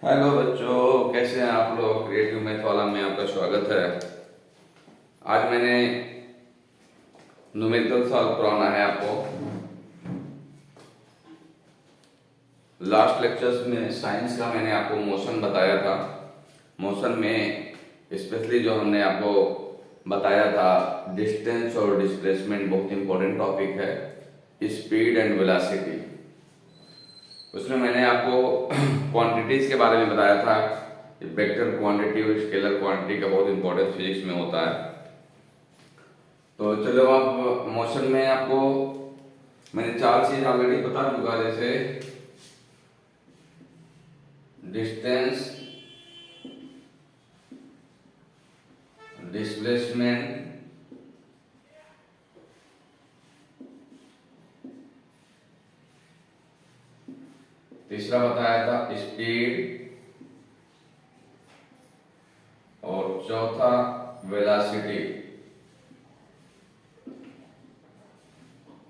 Hello बच्चों, कैसे हैं आप लोग। क्रिएटिव मैथ वाला में आपका स्वागत है। आज मैंने न्यूमेरिकल सॉल्व कराना है आपको। लास्ट लेक्चर्स में साइंस का मैंने आपको मोशन बताया था। मोशन में स्पेशली जो हमने आपको बताया था, डिस्टेंस और डिस्प्लेसमेंट बहुत इंपॉर्टेंट टॉपिक है, स्पीड एंड वेलोसिटी। उसमें मैंने आपको क्वांटिटीज के बारे में बताया था। वेक्टर क्वांटिटी और स्केलर क्वांटिटी का बहुत इंपॉर्टेंस फिजिक्स में होता है। तो चलो, अब मोशन में आपको मैंने चार चीज ऑलरेडी बता चुका, जैसे डिस्टेंस, डिस्प्लेसमेंट, तीसरा बताया था स्पीड, और चौथा वेलोसिटी,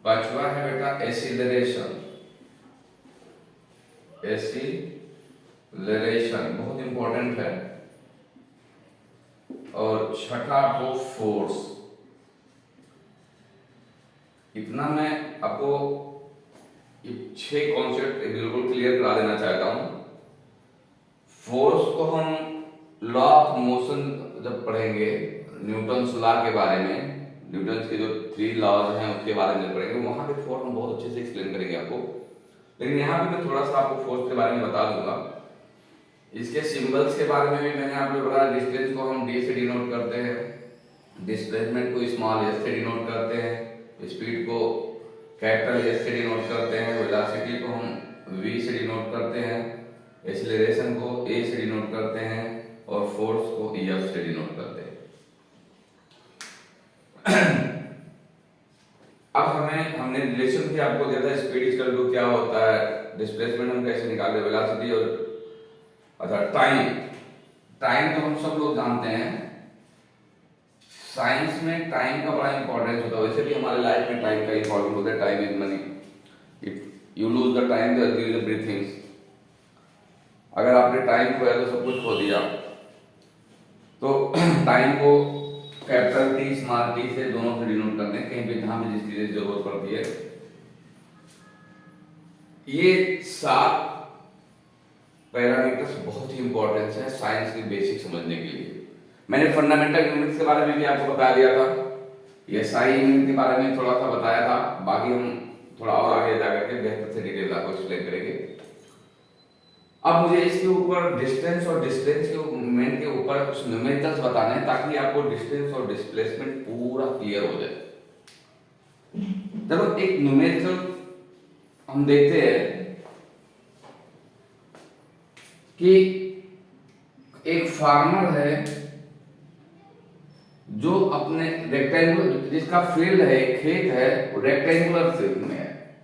पांचवा है बेटा एसिलरेशन। एसिलरेशन बहुत इंपॉर्टेंट है। और छठा को फोर्स। इतना मैं आपको 6 कॉन्सेप्ट बिल्कुल क्लियर करा देना चाहता हूं। फोर्स को हम लॉ ऑफ मोशन जब पढ़ेंगे, न्यूटन्स लॉ के बारे में, न्यूटन्स के जो 3 लॉज हैं उसके बारे में पढ़ेंगे, वहां पे फोर्स हम बहुत अच्छे से एक्सप्लेन करेंगे आपको। लेकिन यहाँ पे मैं थोड़ा सा आपको फोर्स के बारे में बता दूंगा। इसके सिंबल्स के बारे में भी मैंने आपको बताया। डिस्टेंस को हम डी से डिनोट करते हैं, डिस्प्लेसमेंट को स्मॉल एस से डिनोट करते हैं, स्पीड को कैपिटल एस से डिनोट करते हैं, वेलोसिटी को हम वी से डिनोट करते हैं, एक्सीलरेशन को ए से डिनोट करते हैं, और फोर्स को एफ से डिनोट करते हैं। अब हमने रिलेशन भी आपको दिया था, स्पीड इक्वल टू क्या होता है, डिस्प्लेसमेंट हम कैसे निकालते हैं, वेलोसिटी और अच्छा टाइम। टाइम तो हम सब लोग जानते हैं, साइंस में टाइम का बड़ा इंपॉर्टेंस होता है। वैसे भी हमारे लाइफ में टाइम का इंपॉर्टेंस होता है। Time is money. If you lose the time तो यू लूज एवरीथिंग। अगर आपने टाइम खोया तो सब कुछ खो दिया। तो टाइम को कैपिटल टी स्मॉल टी से दोनों से डिनोट करते हैं, कहीं पे जहां पे जिस चीज की जरूरत पड़ती है। ये 7 पैरामीटर्स बहुत ही इंपॉर्टेंट है साइंस की बेसिक समझने के लिए। मैंने फंडामेंटल यूनिट्स के बारे में भी आपको बता दिया था, ये सारी यूनिट के बारे में थोड़ा सा बताया था। बाकी हम थोड़ा और आगे जाकर के बेहतर से डिटेल आपको एक्सप्लेन करेंगे। अब मुझे इसके ऊपर डिस्टेंस और डिस्टेंस के मूवमेंट के ऊपर कुछ न्यूमेरिकल्स बताने हैं, ताकि आपको डिस्टेंस और डिस्प्लेसमेंट पूरा क्लियर हो जाए। चलो, एक न्यूमेरिकल हम देखते हैं कि एक फार्मर है जो अपने रेक्टेंगुलर, जिसका फील्ड है, खेत है, रेक्टेंगुलर शेप में है।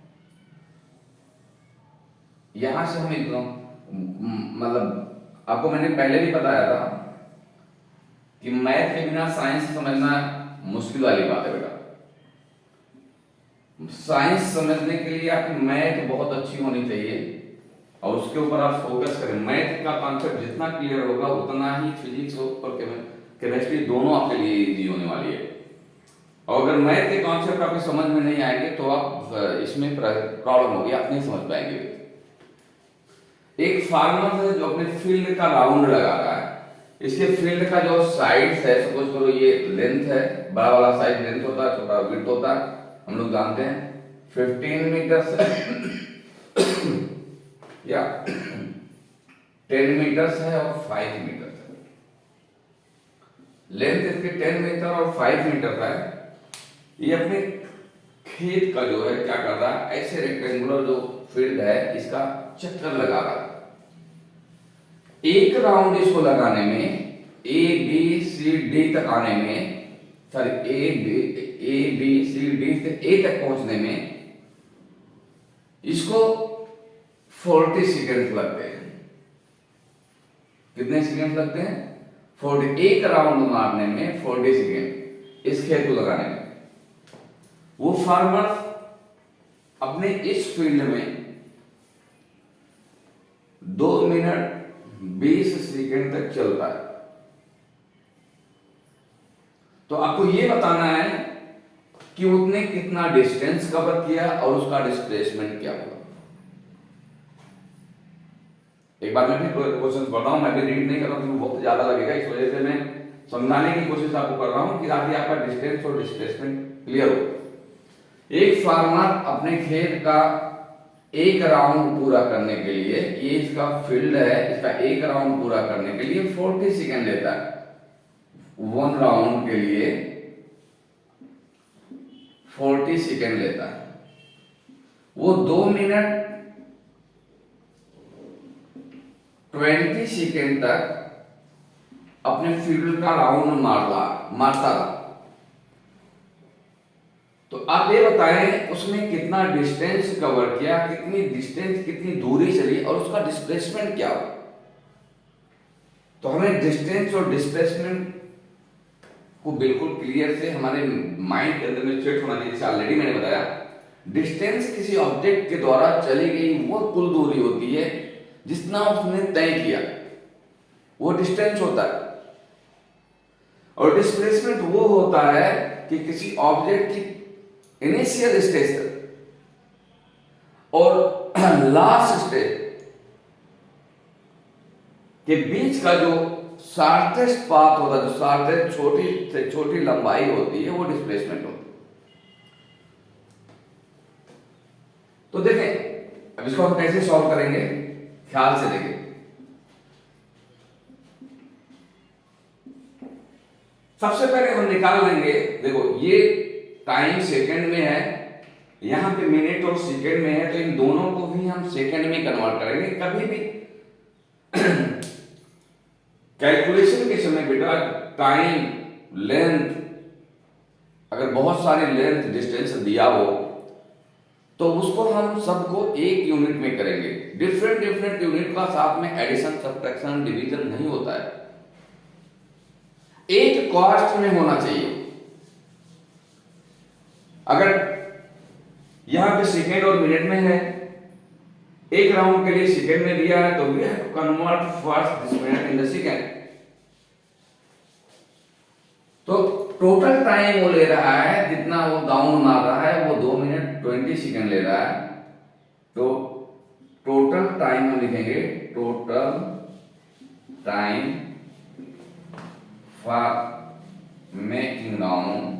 यहां से हम एकदम मतलब आपको मैंने पहले भी बताया था कि मैथ के बिना साइंस समझना मुश्किल वाली बात है बेटा। साइंस समझने के लिए आपकी मैथ बहुत अच्छी होनी चाहिए और उसके ऊपर आप फोकस करें। मैथ का कॉन्सेप्ट जितना क्लियर होगा उतना ही फिजिक्स और केमिस्ट्री दोनों आपके लिए इजी होने वाली है। और अगर मैथ के कॉन्सेप्ट आपके समझ में नहीं आएंगे तो आप इसमें प्रॉब्लम होगी, आप नहीं समझ पाएंगे। एक फार्मर है जो अपने फील्ड का राउंड लगा रहा है। इसके फील्ड का जो साइड्स है, सपोज करो ये लेंथ है, बड़ा वाला साइड लेंथ होता है, छोटा विड्थ होता है, हम लोग जानते हैं 15 मीटर से या 10 मीटर है और 5 मीटर है। लेंथ इसके 10 मीटर और 5 मीटर का है। ये अपने खेत का जो है क्या कर रहा है, ऐसे रेक्टेंगुलर जो फील्ड है इसका चक्कर लगा रहा है। एक राउंड इसको लगाने में, ए बी सी डी तक आने में, sorry A B C D से ए तक पहुंचने में इसको 40 सेकेंड लगते हैं। कितने सेकेंड लगते हैं? 40। एक राउंड मारने में 40 सेकेंड इस खेत को लगाने में। वो फार्मर अपने इस फील्ड में 2 मिनट 20 सेकंड तक चलता है। तो आपको ये बताना है कि उसने कितना डिस्टेंस कवर किया और उसका डिस्प्लेसमेंट क्या हुआ। एक बार मैं भी क्वेश्चन पढ़ रहा हूं, मैं भी रीड नहीं कर रहा हूं, बहुत ज्यादा लगेगा, इस वजह से मैं समझाने की कोशिश आपको कर रहा हूं कि ताकि आपका डिस्टेंस और डिस्प्लेसमेंट क्लियर हो। एक फार्मर अपने खेत का एक राउंड पूरा करने के लिए, ये इसका फील्ड है, इसका एक राउंड पूरा करने के लिए 40 सेकंड लेता है। 1 राउंड के लिए 40 सेकंड लेता है। वो 2 मिनट 20 सेकंड तक अपने फील्ड का राउंड मारता रहा। तो आप ये बताएं उसने कितना डिस्टेंस कवर किया, कितनी डिस्टेंस, कितनी दूरी चली और उसका डिस्प्लेसमेंट क्या हुआ। तो हमें डिस्टेंस और डिस्प्लेसमेंट को बिल्कुल क्लियर से हमारे माइंड के अंदर में सेट होना चाहिए। जैसे ऑलरेडी मैंने बताया, डिस्टेंस किसी ऑब्जेक्ट के द्वारा चली गई वो कुल दूरी होती है जितना उसने तय किया, वो डिस्टेंस होता है। और डिस्प्लेसमेंट वो होता है कि किसी ऑब्जेक्ट की इनिशियल स्टेज और लास्ट स्टेज के बीच का जो शार्टेस्ट पाथ होता है, जो शार्टेस्ट छोटी से छोटी लंबाई होती है, वो डिस्प्लेसमेंट होती है। तो देखें अब इसको हम कैसे सॉल्व करेंगे, ख्याल से देखें। सबसे पहले हम निकाल लेंगे, देखो ये टाइम सेकंड में है, यहां पे मिनट और सेकंड में है, तो इन दोनों को भी हम सेकंड में कन्वर्ट करेंगे। कभी भी कैलकुलेशन के समय बेटा टाइम, लेंथ, अगर बहुत सारे लेंथ डिस्टेंस दिया हो तो उसको हम सबको एक यूनिट में करेंगे। डिफरेंट डिफरेंट यूनिट का साथ में एडिशन, सब्ट्रैक्शन, डिवीजन नहीं होता है, एक कॉस्ट में होना चाहिए। अगर यहां पे सेकेंड और मिनट में है, एक राउंड के लिए सेकेंड में दिया है, तो we have to convert first this minute in the second. तो टोटल टाइम वो ले रहा है, जितना वो डाउन मार रहा है वो 2 मिनट 20 सेकेंड ले रहा है। तो टोटल टाइम हम लिखेंगे, total time for making round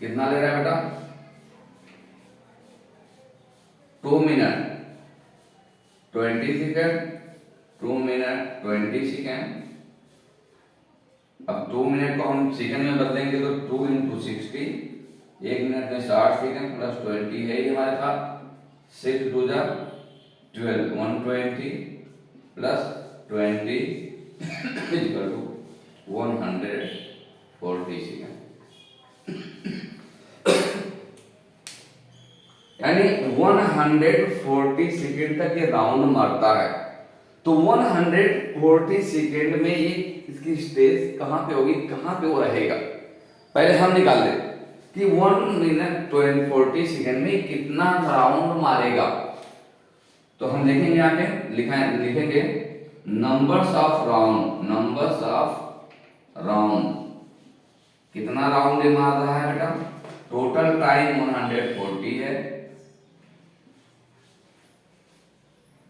कितना ले रहा है बेटा, 2 मिनट 20 सेकेंड, 2 मिनट 20 सेकेंड। अब 2 मिनट को हम सेकेंड में बदलेंगे तो 2 इंटू 60, 1 मिनट में 60 सेकेंड प्लस 20 है ही हमारे पास, 6 2 जा 12, 120 प्लस 20 इक्वल टू 140 सेकेंड। यानी 140 सेकेंड तक ये राउंड मारता है। तो 140 सेकेंड में ये इसकी स्टेज कहां पे होगी, कहां पे वो रहेगा, पहले हम निकाल ले कि 1 मिनट 40 सेकेंड में कितना राउंड मारेगा। तो हम देखेंगे यहाँ पे लिखेंगे numbers of round, numbers of round, कितना राउंड मार रहा है बेटा, टोटल टाइम 140 है,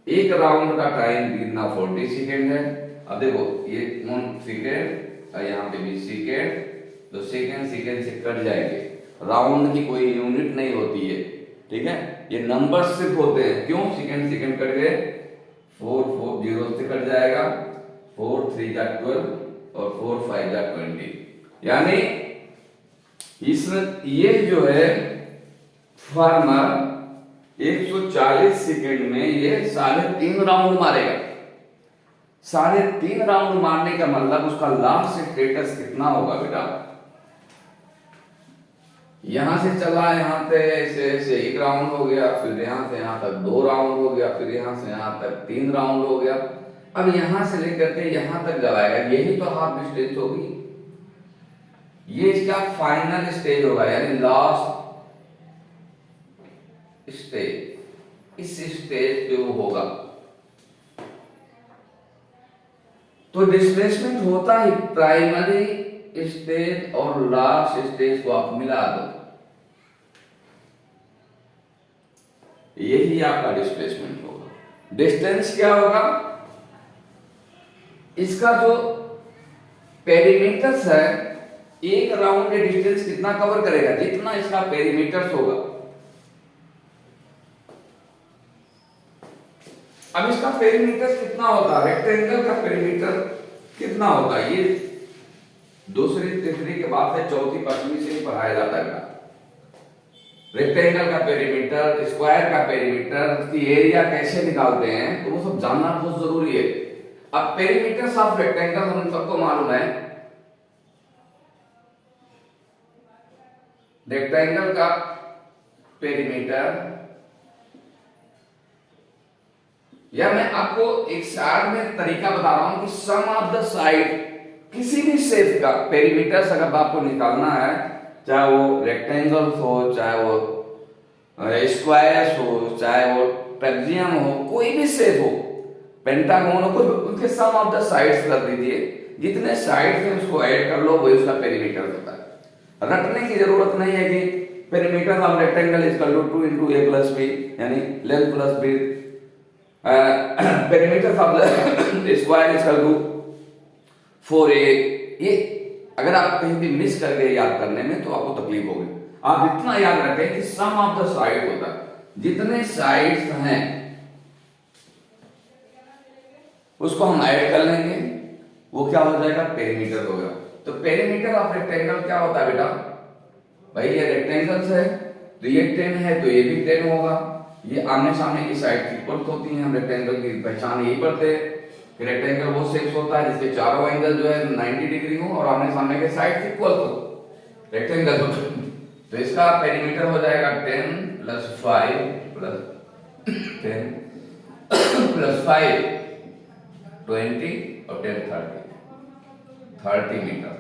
एक राउंड का टाइम कितना 40 सेकेंड है। अब देखो ये 1 सेकेंड और यहाँ पे भी सेकेंड, तो सेकेंड सेकेंड से कट जाएंगे, राउंड की कोई यूनिट नहीं होती है, ठीक है, ये नंबर सिर्फ होते हैं। क्यों, सेकेंड सेकेंड कट गए, 4 4 0 से कट जाएगा, 4 3 जा 12 और 4 5 जा 20। यानी इसमें ये जो है फार्मर 140 सेकेंड में ये 3.5 राउंड मारेगा। 3.5 राउंड मारने का मतलब उसका लास्ट स्टेटस कितना होगा बेटा, यहां से चला, यहां पे ऐसे 1 राउंड हो गया, फिर यहां से यहां तक 2 राउंड हो गया, फिर यहां से यहां तक 3 राउंड हो गया। अब यहां से लेकर के यहां तक जब आएगा, यही तो हाफ डिस्टेंस होगी, ये इसका फाइनल स्टेज होगा, यानी लास्ट स्टेज। इस स्टेज पे वो होगा। तो डिस्प्लेसमेंट होता ही प्राइमरी स्टेज और लास्ट स्टेज को आप मिला दो, यही आपका डिस्प्लेसमेंट होगा। डिस्टेंस क्या होगा, इसका जो पेरीमीटर्स है, एक राउंड के डिस्टेंस कितना कवर करेगा, जितना इसका पेरीमीटर्स होगा। अब इसका पेरीमीटर कितना होता है, रेक्टेंगल का पेरीमीटर कितना होता है, ये दूसरी तीसरी के बाद से चौथी पांचवी से पढ़ाया जाता है। रेक्टेंगल का पेरीमीटर, स्क्वायर का पेरीमीटर, उसकी एरिया कैसे निकालते हैं, तो वो सब जानना बहुत जरूरी है। अब पेरीमीटर्स ऑफ रेक्टेंगल हम सबको मालूम है, रेक्टेंगल का पेरीमीटर, या मैं आपको एक शार्ट में तरीका बता रहा हूं कि सम ऑफ द साइड किसी भी शेप का पेरीमीटर अगर आपको निकालना है, चाहे वो रेक्टेंगल हो, चाहे वो स्क्वायर हो, चाहे वो ट्रेपेजियम हो, कोई भी शेप हो, पेंटागन हो, कुछ उसके सम ऑफ द साइड्स कर दीजिए, जितने साइड्स हैं उसको ऐड कर लो, वही उसका पेरीमीटर होता है। रटने की जरूरत नहीं है कि perimeter of rectangle is equal to 2 into a plus b, यानी length plus breadth. Perimeter of the square is equal to 4a। ये अगर आप कहीं भी मिस कर गए याद करने में तो आपको तकलीफ होगी। आप इतना याद रखें कि सम ऑफ द साइड होता है, जितने साइड्स हैं उसको हम ऐड कर लेंगे, वो क्या हो जाएगा, पेरीमीटर होगा। तो पेरीमीटर ऑफ रेक्टेंगल क्या होता है बेटा, भाई ये रेक्टेंगल है तो ये 10 है तो ये भी 10 होगा। ये आमने सामने की साइड इक्वल होती हैं, हम रेक्टेंगल की पहचान यही पढ़ते हैं कि रेक्टेंगल वो शेप होता है जिसके चारों एंगल जो है 90 डिग्री हो और आमने सामने के साइड इक्वल हो, रेक्टेंगल हो। तो इसका पेरीमीटर हो जाएगा 10 + 5 + 10 + 5 20 और 10 30 मीटर।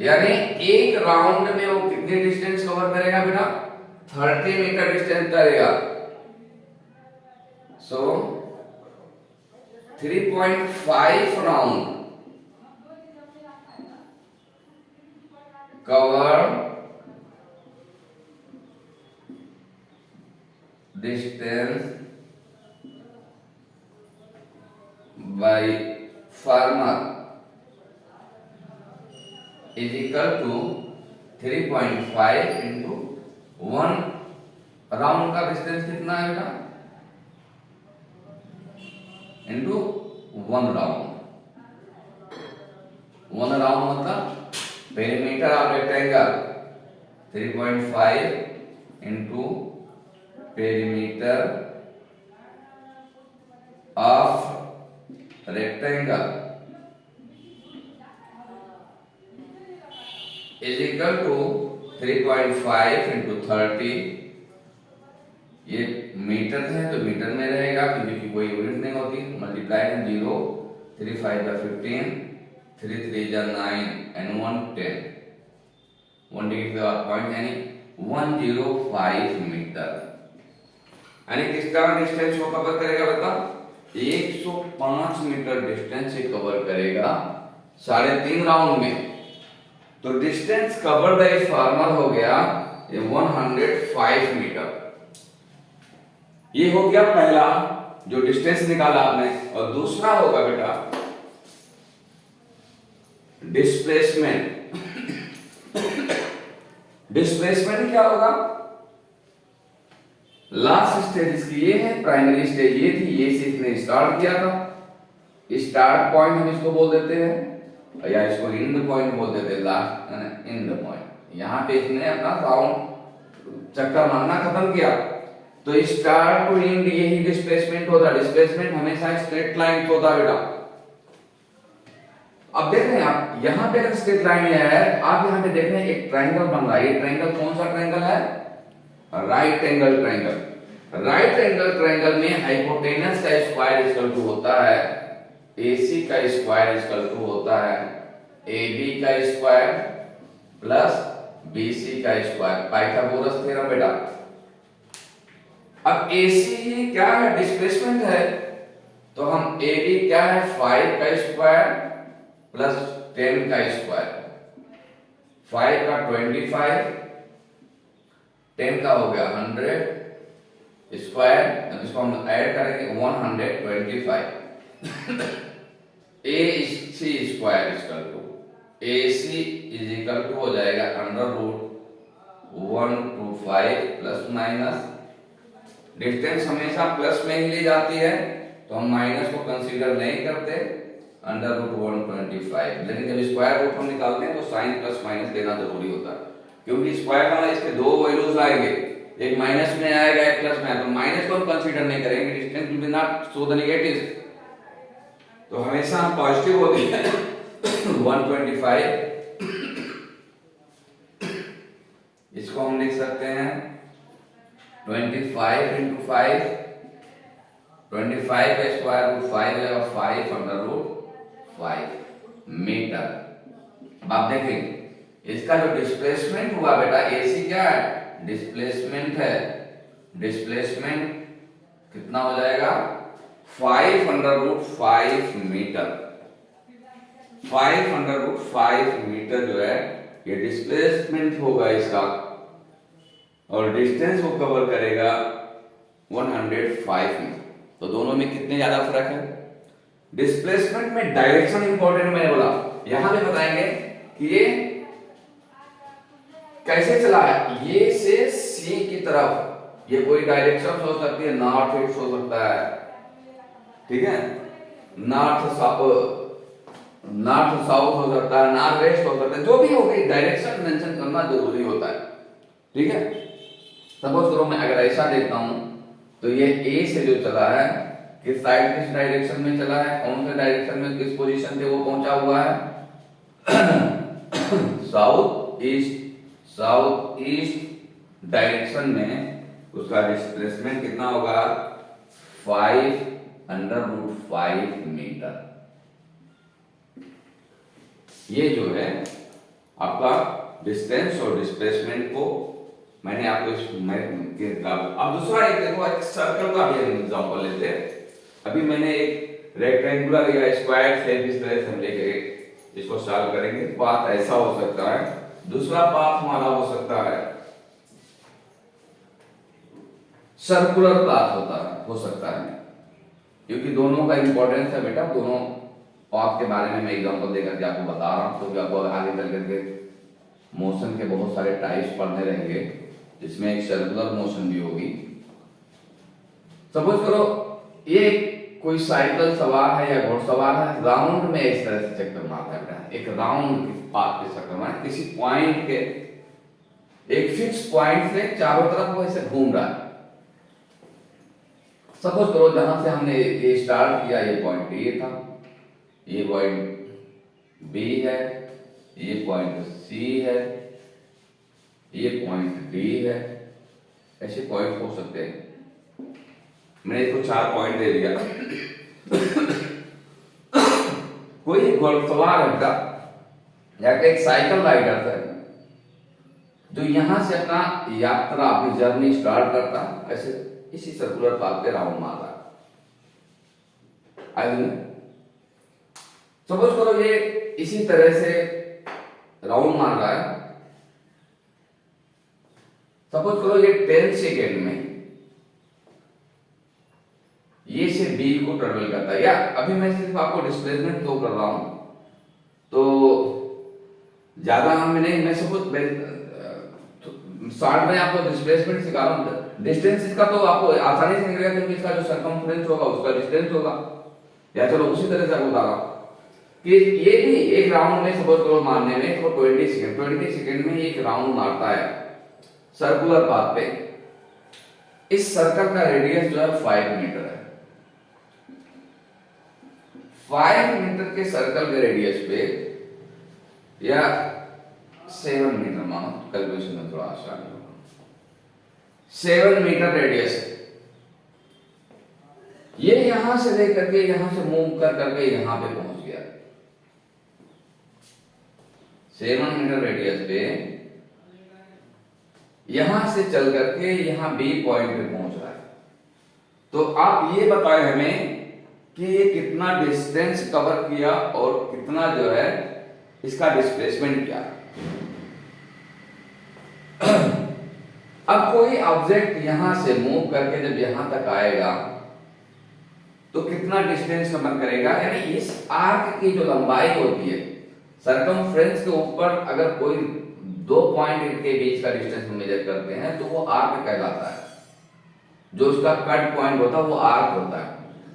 यानी एक राउंड में वो कितनी डिस्टेंस कवर करेगा बेटा, 30 मीटर डिस्टेंस करेगा। So 3.5 round cover distance by farmer is equal to 3.5 into 1 round का डिस्टेंस कितना है बेटा, into 1 राउंड। 1 राउंड मतलब perimeter of rectangle 3.5 into perimeter of rectangle is equal to 3.5 into 30। ये मीटर है तो मीटर में रहेगा क्योंकि कोई यूनिट नहीं होती, मल्टीप्लाई 0 3 5 15 3 3 9 and 1 10, 1 डिग्री पे और पॉइंट यानी 105 मीटर। यानी किसका डिस्टेंस वो कवर करेगा बता, 105 मीटर डिस्टेंस ये कवर करेगा 3.5 राउंड में। तो डिस्टेंस कवर्ड बाय फार्मर हो गया ये 105 मीटर। ये हो गया पहला जो डिस्टेंस निकाला आपने, और दूसरा होगा बेटा डिस्प्लेसमेंट। डिस्प्लेसमेंट क्या होगा, लास्ट स्टेज इसकी ये है, प्राइमरी स्टेज ये थी, ये से इसने स्टार्ट किया था, स्टार्ट पॉइंट हम इसको बोल देते हैं या इसको एंड पॉइंट बोल देते हैं, लास्ट एंड पॉइंट। यहां पे इसने अपना राउंड चक्कर मारना खत्म किया, तो स्टार्ट टू एंड यही डिस्प्लेसमेंट होता है। डिस्प्लेसमेंट हमेशा स्ट्रेट लाइन होता है बेटा। अब देख रहे हैं आप यहां पे अगर स्ट्रेट लाइन है, आप यहां पे देख रहे हैं एक ट्रायंगल बन रहा है। ये ट्रायंगल कौन सा ट्रायंगल है, right angle triangle. Right angle triangle में हाइपोटेनस का स्क्वायर इक्वल टू होता है AC का स्क्वायर इक्वल टू होता है AB का स्क्वायर प्लस BC का स्क्वायर, पाइथागोरस थ्योरम बेटा। अब AC ही क्या है, डिस्प्लेसमेंट है, तो हम AB क्या है, 5 का स्क्वायर प्लस 10 का स्क्वायर, 5 का 25, 10 का हो गया 100 स्क्वायर, अब इसको हम ऐड करेंगे 125। AC square equal to AC is equal to हो जाएगा under root 125 plus minus, distance हमेशा प्लस में ही ली जाती है तो हम माइनस को कंसीडर नहीं करते, अंडर रूट 125। लेकिन जब स्क्वायर रूट हम निकालते हैं तो साइन प्लस माइनस देना जरूरी होता है, क्योंकि स्क्वायर का इसके दो वैल्यूज आएंगे, एक माइनस में आएगा एक प्लस में आएगा, तो माइनस को हम कंसीडर नहीं करेंगे, distance will be not show the negative, तो हमेशा हम पॉजिटिव होते हैं 125। इसको हम लिख सकते हैं 25 इंटू 5, 25 का स्क्वायर रूट 5 है और 5 अंडर रूट 5 मीटर। अब आप देखेंगे इसका जो डिस्प्लेसमेंट हुआ बेटा, AC क्या है, डिस्प्लेसमेंट है, डिस्प्लेसमेंट कितना हो जाएगा 5 under root 5 metre, 5 under root 5 metre जो है ये डिस्प्लेसमेंट होगा इसका, और डिस्टेंस वो कवर करेगा 105 में। तो दोनों में कितने ज्यादा फर्क है, डिस्प्लेसमेंट में डायरेक्शन इंपॉर्टेंट मैंने बोला, यहां पे बताएंगे कि ये कैसे चला है, ये से C की तरफ, ये कोई डायरेक्शन हो सकती है, नॉर्थ ईस्ट हो सकता है, ठीक है, नॉर्थ साउथ हो सकता है, नॉर्थ वेस्ट हो सकता है, जो भी हो गई डायरेक्शन मेंशन करना जरूरी होता है, ठीक है। सपोज करो मैं अगर ऐसा देखता हूं तो ये A से जो चला है किस साइड, किस डायरेक्शन में चला है, कौन से डायरेक्शन में, किस पोजीशन पे वो पहुंचा हुआ है साउथ ईस्ट डायरेक्शन में, उसका डिस्प्लेसमेंट कितना होगा 5 अंडर रूट 5 मीटर। ये जो है आपका डिस्टेंस और डिस्प्लेसमेंट को मैंने आपको अब दूसरा एक देखो, एक सर्कल का भी एग्जांपल लेते हैं। अभी मैंने एक रेक्टेंगुलर या स्क्वायर शेप इस तरह से हम लेके इसको सॉल्व करेंगे। पाथ ऐसा हो सकता है, दूसरा पाथ हमारा हो सकता है सर्कुलर पाथ हो सकता है, क्योंकि दोनों का इंपॉर्टेंस है बेटा, दोनों पाथ के बारे में मैं एग्जांपल देकर के आपको बता रहा हूं, तो आपको आगे चल करके मोशन के बहुत सारे टाइप्स पढ़ने रहेंगे, जिसमें एक सर्कुलर मोशन भी होगी। सपोज करो ये कोई साइकिल सवार है या घोड़सवार है, राउंड में इस तरह से चक्कर मारता है, एक राउंड पाथ पे चक्कर मार, किसी पॉइंट के एक फिक्स पॉइंट से चारों तरफ वो ऐसे घूम रहा है। सपोज करो जहां से हमने ये स्टार्ट किया, ये पॉइंट A था, ये पॉइंट B है, ये पॉइंट C है, ये पॉइंट D है, ऐसे पॉइंट हो सकते हैं। मैंने इसको 4 पॉइंट दे दिया कोई घोड़सवार है बेटा या एक साइकिल राइडर है जो यहां से अपना यात्रा, अपनी जर्नी स्टार्ट करता है, ऐसे इसी सर्कुलर पाथ पे राउंड मार रहा है। सपोज करो ये इसी तरह से राउंड मार रहा है, सपोज करो ये 10 सेकेंड में ये से B को ट्रेवल करता है, या अभी मैं सिर्फ आपको डिस्प्लेसमेंट तो कर रहा हूं, तो ज्यादा मैं सपोज शॉर्ट में आपको डिस्प्लेसमेंट सिखा रहा हूं। डिस्टेंस इसका तो आपको आसानी से निकलेगा, क्योंकि इसका जो सरकमफ्रेंस होगा उसका डिस्टेंस होगा, या चलो उसी तरह से आपको बता रहा हूं कि ये भी एक राउंड में सपोज करो मारने में इसको 20 सेकेंड में एक राउंड मारता है सर्कुलर पाथ पे। इस सर्कल का रेडियस जो है 5 मीटर है। 5 मीटर के सर्कल के रेडियस पे, या 7 मीटर मानो, कैलकुलेशन में थोड़ा आसान होगा, 7 मीटर रेडियस है। ये यहां से लेकर के यहां से मूव कर करके यहां पे पहुंच गया। 7 मीटर रेडियस पे यहां से चल करके यहां B पॉइंट पे पहुंच रहा है। तो आप ये बताएं हमें कि ये कितना डिस्टेंस कवर किया और कितना जो है इसका डिस्प्लेसमेंट क्या है। अब कोई ऑब्जेक्ट यहां से मूव करके जब यहां तक आएगा तो कितना डिस्टेंस कवर करेगा, यानी इस आर्क की जो लंबाई होती है सरकमफ्रेंस के ऊपर अगर कोई दो पॉइंट के बीच का डिस्टेंस मेजर करते हैं तो वो आर्क कहलाता है। जो उसका कट पॉइंट होता है वो आर्क होता है।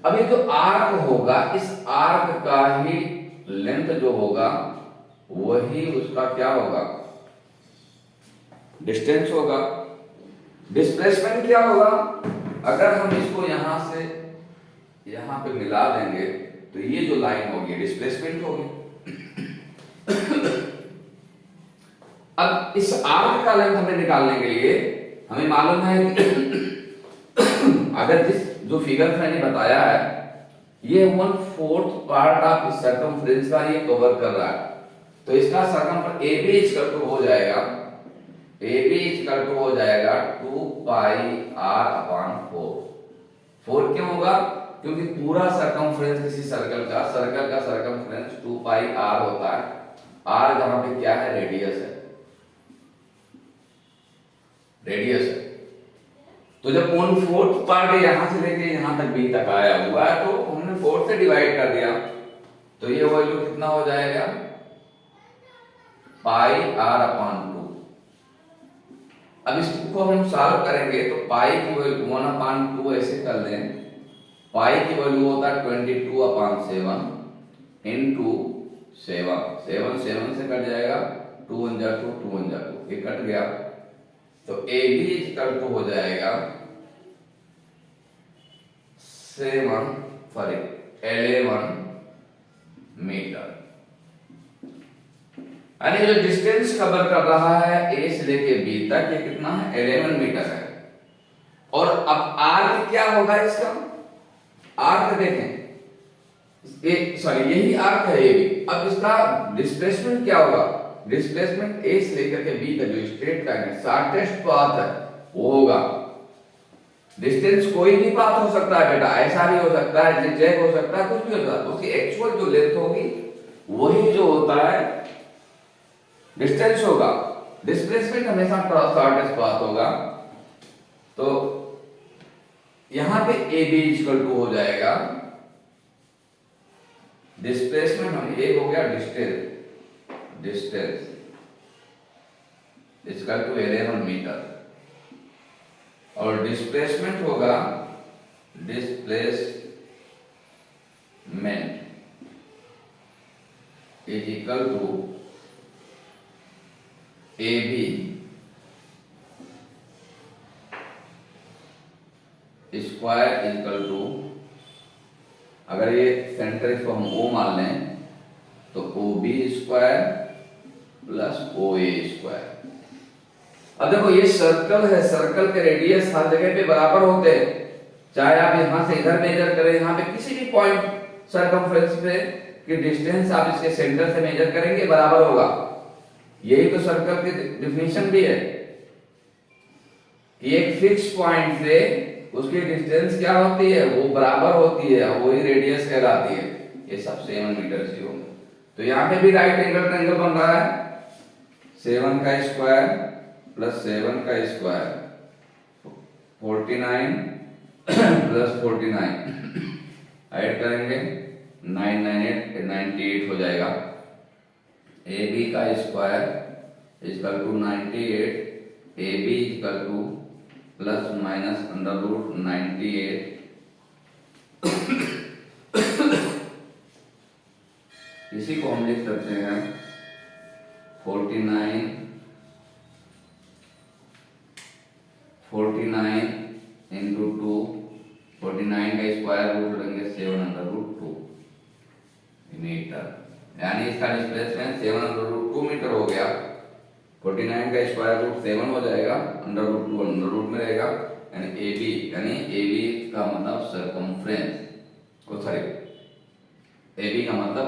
अब ये जो आर्क होगा इस आर्क का ही लेंथ जो होगा वही उसका क्या होगा, डिस्टेंस होगा। डिस्प्लेसमेंट क्या होगा, अगर हम इसको यहां से यहां पे मिला देंगे तो ये जो लाइन होगी डिस्प्लेसमेंट होगी। अब इस आर्क का लेंथ हमें निकालने के लिए हमें मालूम है कि अगर जिस जो फिगर मैंने बताया है ये 1/4 पार्ट ऑफ इस सर्कमफ्रेंस का ये कवर कर रहा है, तो इसका सर्कमफ्रेंस AB इक्वल टू हो जाएगा, AB इक्वल टू हो जाएगा 2 पाई r अपॉन 4। 4 क्यों होगा, क्योंकि पूरा सर्कमफ्रेंस किसी सर्कल का सर्कमफ्रेंस 2 पाई r होता है। r जहां पे क्या है, रेडियस है, रेडियस है। तो जब 1/4 पार्ट यहां से लेके यहां तक b तक आया हुआ है तो हमने 4 से डिवाइड कर दिया, तो ये वैल्यू कितना हो जाएगा, पाई r अपॉन 2। अब इसको हम सॉल्व करेंगे तो पाई की वैल्यू 1 अपॉन 2 ऐसे कर लें, पाई की वैल्यू होता है 22 अपॉन 7 इनटू 7 7 से कट जाएगा, 2 1 जा 2 2 1 जा 2, ये कट गया। तो AB इक्वल टू हो जाएगा 11 मीटर। यानी जो डिस्टेंस कवर कर रहा है A से लेके B तक ये कितना है, 11 मीटर है। और अब आर्क क्या होगा इसका, आर्क देखें, यही आर्क है ये भी। अब इसका डिस्प्लेसमेंट क्या होगा, डिस्प्लेसमेंट A से लेकर के B का जो स्ट्रेट लाइन है, शॉर्टेस्ट पाथ है वो होगा। डिस्टेंस कोई भी पाथ हो सकता है बेटा, ऐसा भी हो सकता है, जिगजैग हो सकता है, कुछ भी हो सकता है, उसकी एक्चुअल जो लेंथ होगी वही जो होता है डिस्टेंस होगा। डिस्प्लेसमेंट हमेशा शॉर्टेस्ट पाथ होगा। तो यहां पे AB इक्वल टू हो जाएगा डिस्प्लेसमेंट, हम ये हो गया डिस्टेंस इक्वल टू 11 मीटर, और डिस्प्लेसमेंट होगा displacement is equal to AB square equal to, अगर ये सेंटर इसको हम O मान लें तो OB square plus OA square. अब देखो ये सर्कल है, सर्कल के रेडियस हर जगह पे बराबर होते हैं, चाहे आप यहां से इधर मेजर करें, यहां पे किसी भी पॉइंट सर्कमफ्रेंस पे की डिस्टेंस आप इसके सेंटर से मेजर करेंगे बराबर होगा। यही तो सर्कल की डेफिनेशन भी है कि एक फिक्स पॉइंट से उसकी डिस्टेंस क्या होती है, वो बराबर होती है, वही रेडियस कहलाती है। ये सब 7 मीटर से होंगे। तो यहाँ पे भी राइट एंगल ट्रायंगल बन रहा है, 7 का स्क्वायर प्लस 7 का स्क्वायर 49 प्लस 49 ऐड करेंगे 9 9 98 हो जाएगा। AB का square equal to 98, AB equal to plus minus under root 98 इसी को हम लिख सकते हैं 49 इंटू 2, 49 का स्क्वायर रूट लेंगे 7 अंडर रूट 2 मीटर, यानी इसका डिस्प्लेसमेंट 7 अंडर रूट 2 मीटर हो गया। 49 का स्क्वायर रूट 7 हो जाएगा, अंडर रूट 2 अंडर रूट में रहेगा, यानी AB का मतलब सर्कमफ्रेंस को, सॉरी AB का मतलब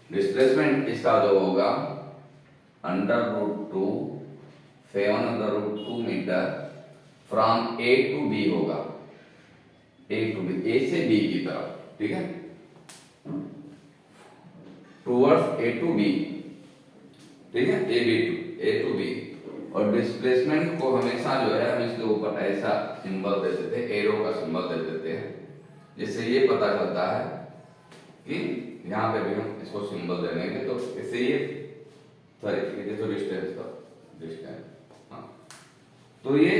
डिस्प्लेसमेंट इसका जो होगा under root 2 7 under root 2 metre from A to B होगा, ए टू बी, ए से बी की तरफ, ठीक है, टूवर्ड्स ए टू बी, ठीक है, ए टू बी। और डिस्प्लेसमेंट को हमेशा जो है हम इसके ऊपर ऐसा सिंबल दे देते हैं, एरो का सिंबल दे देते हैं, जिससे ये पता चलता है कि यहाँ पे भी हम इसको सिंबल दे देंगे तो इससे ये सॉरी ये तो डिस्टेंस था, डिस्टेंस, हाँ, तो ये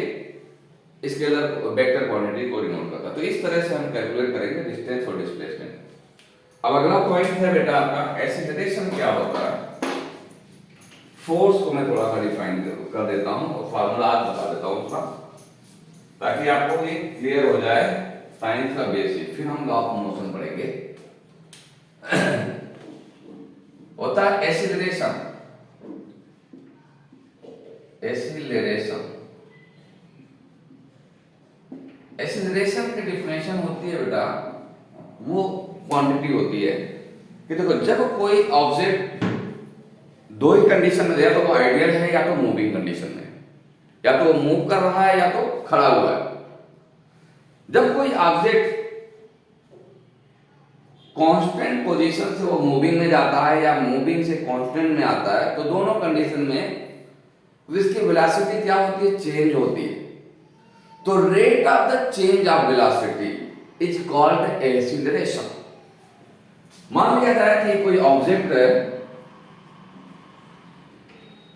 स्केलर वेक्टर क्वांटिटी को डिनोट करता है। तो इस तरह से हम कैलकुलेट करेंगे डिस्टेंस और डिस्प्लेसमेंट। अब अगला पॉइंट है बेटा आपका एक्सीलरेशन क्या होता है। फोर्स को मैं थोड़ा सा डिफाइन कर देता हूं और फार्मूला बता देता हूं उसका, ताकि आपको ये क्लियर हो जाए साइंस का बेसिक, फिर हम लॉ ऑफ मोशन पढ़ेंगे। होता है एक्सीलरेशन, एक्सीलरेशन, एक्सीलरेशन की डिफिनेशन होती है बेटा, वो क्वांटिटी होती है कि देखो जब कोई ऑब्जेक्ट दो ही कंडीशन में, या तो वो आइडियल है या तो मूविंग कंडीशन में, या तो वो मूव कर रहा है या तो खड़ा हुआ है। जब कोई ऑब्जेक्ट कांस्टेंट पोजीशन से वो मूविंग में जाता है या मूविंग से कांस्टेंट में आता है, तो दोनों कंडीशन में इसकी वेलोसिटी क्या होती है, चेंज होती है। तो rate of the change of velocity is called acceleration. मान लिया जाए कि कोई ऑब्जेक्ट है,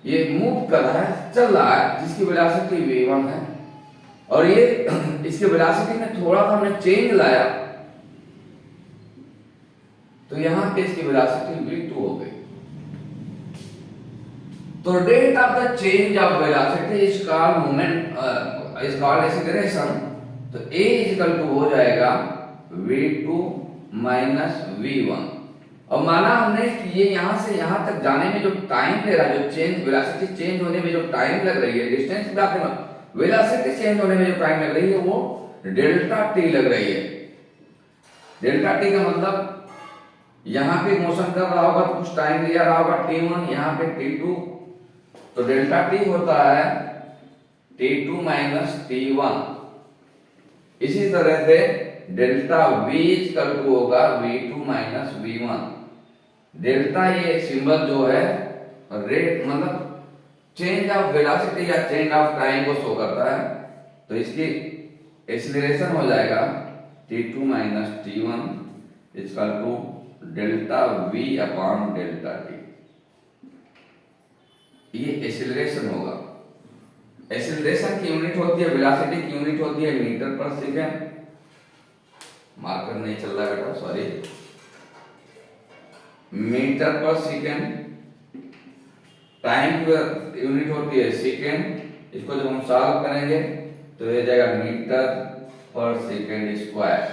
ये मूव कर रहा है, चल रहा है, जिसकी वेलोसिटी v1 है, और ये इसकी वेलोसिटी में थोड़ा सा हमने चेंज लाया, तो यहां पे इसकी वेलोसिटी v2 हो गई। तो rate of the change of velocity is called moment, is called acceleration. तो a इक्वल टू हो जाएगा v2 माइनस v1। और माना हमने कि ये यहां से यहां तक जाने में जो टाइम ले रहा है, जो चेंज वेलोसिटी चेंज होने में जो टाइम लग रही है, डिस्टेंस बात है, वेलोसिटी चेंज होने में जो टाइम लग रही है वो डेल्टा टी लग रही है। डेल्टा टी का मतलब यहां पे मोशन कर रहा होगा तो कुछ टाइम लिया रहा होगा t1, यहां पे t2, तो डेल्टा टी होता है t2 माइनस t1। इसी तरह से डेल्टा v इक्वल टू होगा v2 माइनस v1। डेल्टा ये सिंबल जो है रेट मतलब चेंज ऑफ वेलोसिटी या चेंज ऑफ टाइम को शो करता है। तो इसकी एक्सीलरेशन हो जाएगा t2 minus t1 equal to delta v upon delta t। ये एक्सीलरेशन होगा। एक्सीलरेशन की यूनिट होती है, वेलोसिटी की यूनिट होती है मीटर पर सेकेंड। मार्कर नहीं चल रहा है बेटा, सॉरी, मीटर पर सेकेंड। टाइम की यूनिट होती है सेकेंड। इसको जब हम सॉल्व करेंगे तो ये जाएगा मीटर पर सेकेंड स्क्वायर।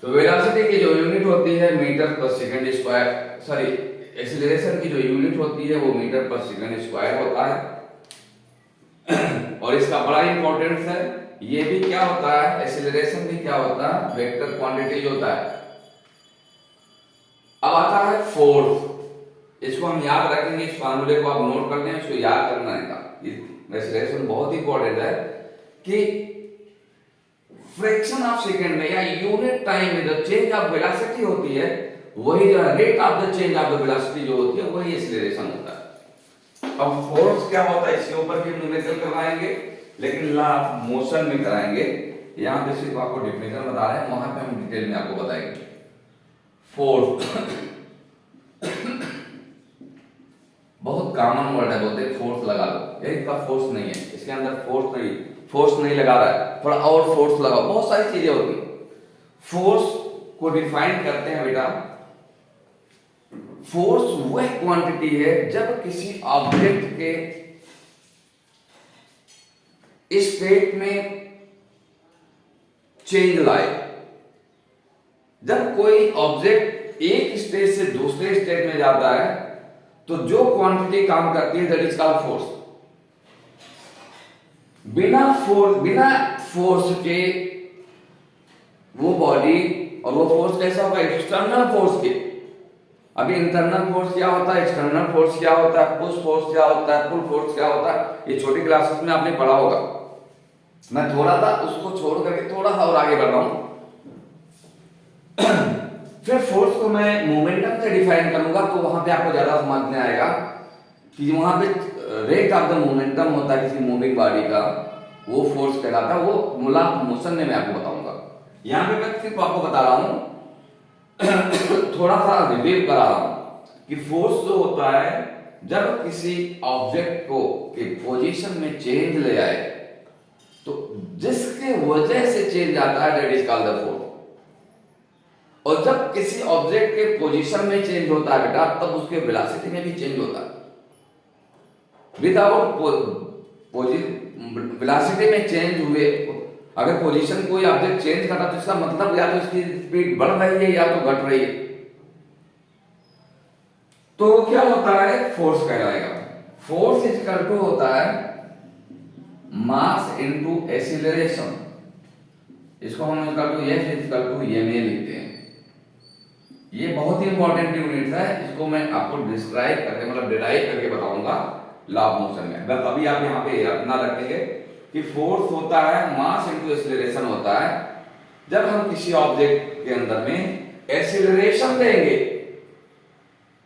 तो वेलोसिटी की जो यूनिट होती है मीटर पर सेकेंड स्क्वायर, सॉरी एक्सीलरेशन की जो यूनिट होती है वो मीटर पर सेकेंड स्क्वायर होता है। और इसका बड़ा इंपॉर्टेंस है, ये भी क्या होता है, एक्सीलरेशन भी क्या होता है, वेक्टर क्वांटिटी होता है। अब आता है फोर्स। इसको हम याद रखेंगे, इस फार्मूले को आप नोट कर लें, इसको याद करना है। एक्सीलरेशन बहुत इंपॉर्टेंट है कि फ्रैक्शन ऑफ सेकंड में या यूनिट टाइम में जो चेंज ऑफ वेलोसिटी होती है वही जो rate of the change of the velocity जो होती है वही एक्सीलरेशन होता है। अब फोर्स क्या होता है इसके ऊपर भी न्यूमेरिकल करवाएंगे, लेकिन लॉ ऑफ मोशन में कराएंगे। यहां पे सिर्फ आपको डेफिनेशन बता रहे हैं, वहां पे हम डिटेल में आपको बताएंगे। फोर्स बहुत कॉमन वर्ड है, बोलते हैं फोर्स लगा दो, ये इसका फोर्स नहीं है, इसके अंदर फोर्स नहीं लगा रहा है, थोड़ा और फोर्स लगाओ, बहुत सारी चीजें होती है। फोर्स को डिफाइन करते हैं बेटा, फोर्स वह क्वांटिटी है जब किसी ऑब्जेक्ट के स्टेट में चेंज लाए। जब कोई ऑब्जेक्ट एक स्टेट से दूसरे स्टेट में जाता है तो जो क्वांटिटी काम करती है दैट इज कॉल्ड फोर्स। बिना फोर्स के वो बॉडी, और वो फोर्स कैसा होगा, एक्सटर्नल फोर्स के, अभी इंटरनल फोर्स क्या होता है, एक्सटर्नल फोर्स क्या होता है, पुश फोर्स क्या होता है, पुल फोर्स क्या होता है, ये छोटी क्लासेस में आपने पढ़ा होगा। मैं थोड़ा सा उसको छोड़ करके थोड़ा सा और आगे बढ़ रहा हूं। फिर फोर्स को मैं मोमेंटम से डिफाइन करूंगा, तो वहां पे आपको ज्यादा समझ में आएगा कि वहां पे रेट ऑफ द मोमेंटम होता है किसी मूविंग बॉडी का, वो फोर्स कहलाता है। वो मूला मोशन में मैं आपको बताऊंगा। यहाँ पे मैं सिर्फ आपको बता रहा हूं, थोड़ा सा रिव्यू करा रहा हूं कि फोर्स जो होता है जब किसी ऑब्जेक्ट को के पोजीशन में चेंज ले आए, तो जिसके वजह से चेंज आता है that is called the force. और जब किसी ऑब्जेक्ट के पोजीशन में चेंज होता है बेटा, तब उसके वेलोसिटी में भी चेंज होता है। विदाउट वेलोसिटी में चेंज हुए, अगर पोजीशन कोई ऑब्जेक्ट चेंज करता तो इसका मतलब या तो इसकी स्पीड बढ़ रही है या तो घट रही है, तो क्या होता है, फोर्स कहलाएगा। फोर्स इज इक्वल टू होता है मास इनटू एक्सीलरेशन। इसको हम equal to F is equal to M A लिखते हैं। ये बहुत ही इंपॉर्टेंट यूनिट है, इसको मैं आपको डिस्क्राइब करके मतलब डिराइव करके बताऊंगा लॉ ऑफ मोशन में। बस अभी आप यहाँ पे अपना रखेंगे कि फोर्स होता है मास इनटू एक्सीलरेशन होता है जब हम किसी ऑब्जेक्ट के अंदर में एक्सीलरेशन देंगे।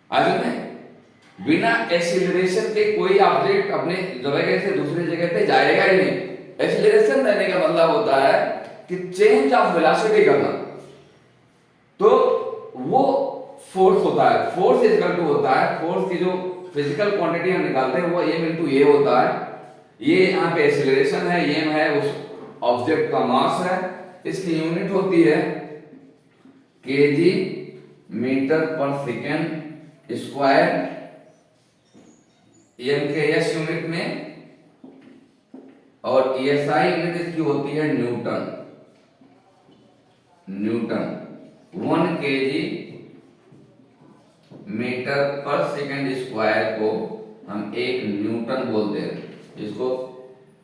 आज में बिना एक्सीलरेशन के कोई ऑब्जेक्ट अपने जगह से दूसरी जगह पे जाएगा ही नहीं। एक्सीलरेशन देने का मतलब होता है कि चेंज ऑफ वेलोसिटी करना, तो वो फोर्स होता है। फोर्स इज इक्वल टू होता है, फोर्स की जो फिजिकल क्वांटिटी हम निकालते हैं वो m इनटू ए होता है। ये यहाँ पे एक्सीलरेशन है, m है उस ऑब्जेक्ट का मास है, इसकी यूनिट होती है केजी मीटर पर सेकेंड स्क्वायर, m के s यूनिट में, और SI यूनिट इसकी होती है न्यूटन। न्यूटन 1 केजी मीटर पर सेकेंड स्क्वायर को हम 1 न्यूटन बोलते हैं, इसको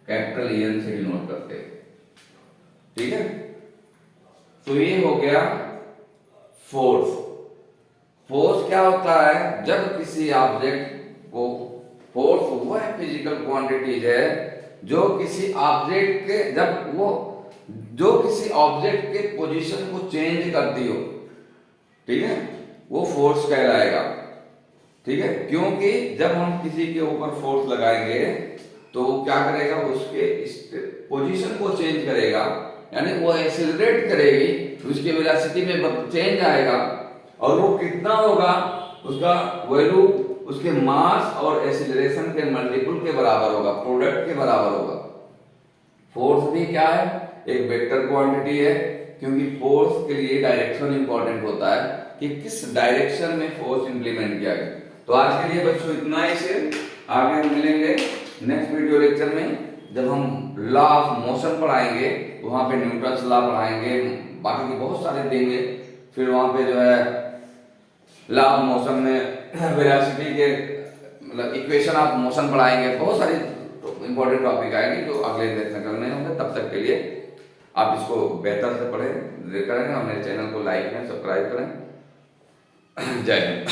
कैपिटल एन से डिनोट करते हैं। ठीक है, तो ये हो गया फोर्स। फोर्स क्या होता है, जब किसी ऑब्जेक्ट को, फोर्स वो है फिजिकल क्वांटिटीज है जो किसी ऑब्जेक्ट के, जब वो जो किसी ऑब्जेक्ट के पोजीशन को चेंज करती हो, ठीक है, वो फोर्स कहलाएगा। ठीक है, क्योंकि जब हम किसी के ऊपर फोर्स लगाएंगे तो वो क्या करेगा, उसके पोजीशन को चेंज करेगा, यानी वो एक्सीलरेट करेगी, उसके वेलोसिटी में चेंज आएगा, और वो कितना होगा, उसका वैल्यू उसके मास और एक्सीलरेशन के मल्टीपल के बराबर होगा, प्रोडक्ट के बराबर होगा। फोर्स भी क्या है, एक वेक्टर क्वांटिटी है, क्योंकि फोर्स के लिए डायरेक्शन इंपॉर्टेंट होता है कि किस डायरेक्शन में फोर्स इंप्लीमेंट किया गया। तो आज के लिए बच्चों इतना ही से, आगे हम मिलेंगे नेक्स्ट वीडियो लेक्चर में, जब हम लॉ ऑफ मोशन पढ़ाएंगे, वहां पे न्यूटन्स लॉ पढ़ाएंगे, बाकी के बहुत सारे देंगे। फिर वहां पे जो है लॉ ऑफ मोशन में वेलोसिटी के मतलब इक्वेशन ऑफ मोशन पढ़ाएंगे, बहुत सारी इंपॉर्टेंट टॉपिक आएंगे जो अगले लेक्चर करने होंगे। तब तक के लिए आप इसको बेहतर से पढ़ें, करें, और मेरे चैनल को लाइक करें, सब्सक्राइब करें। जय हिंद।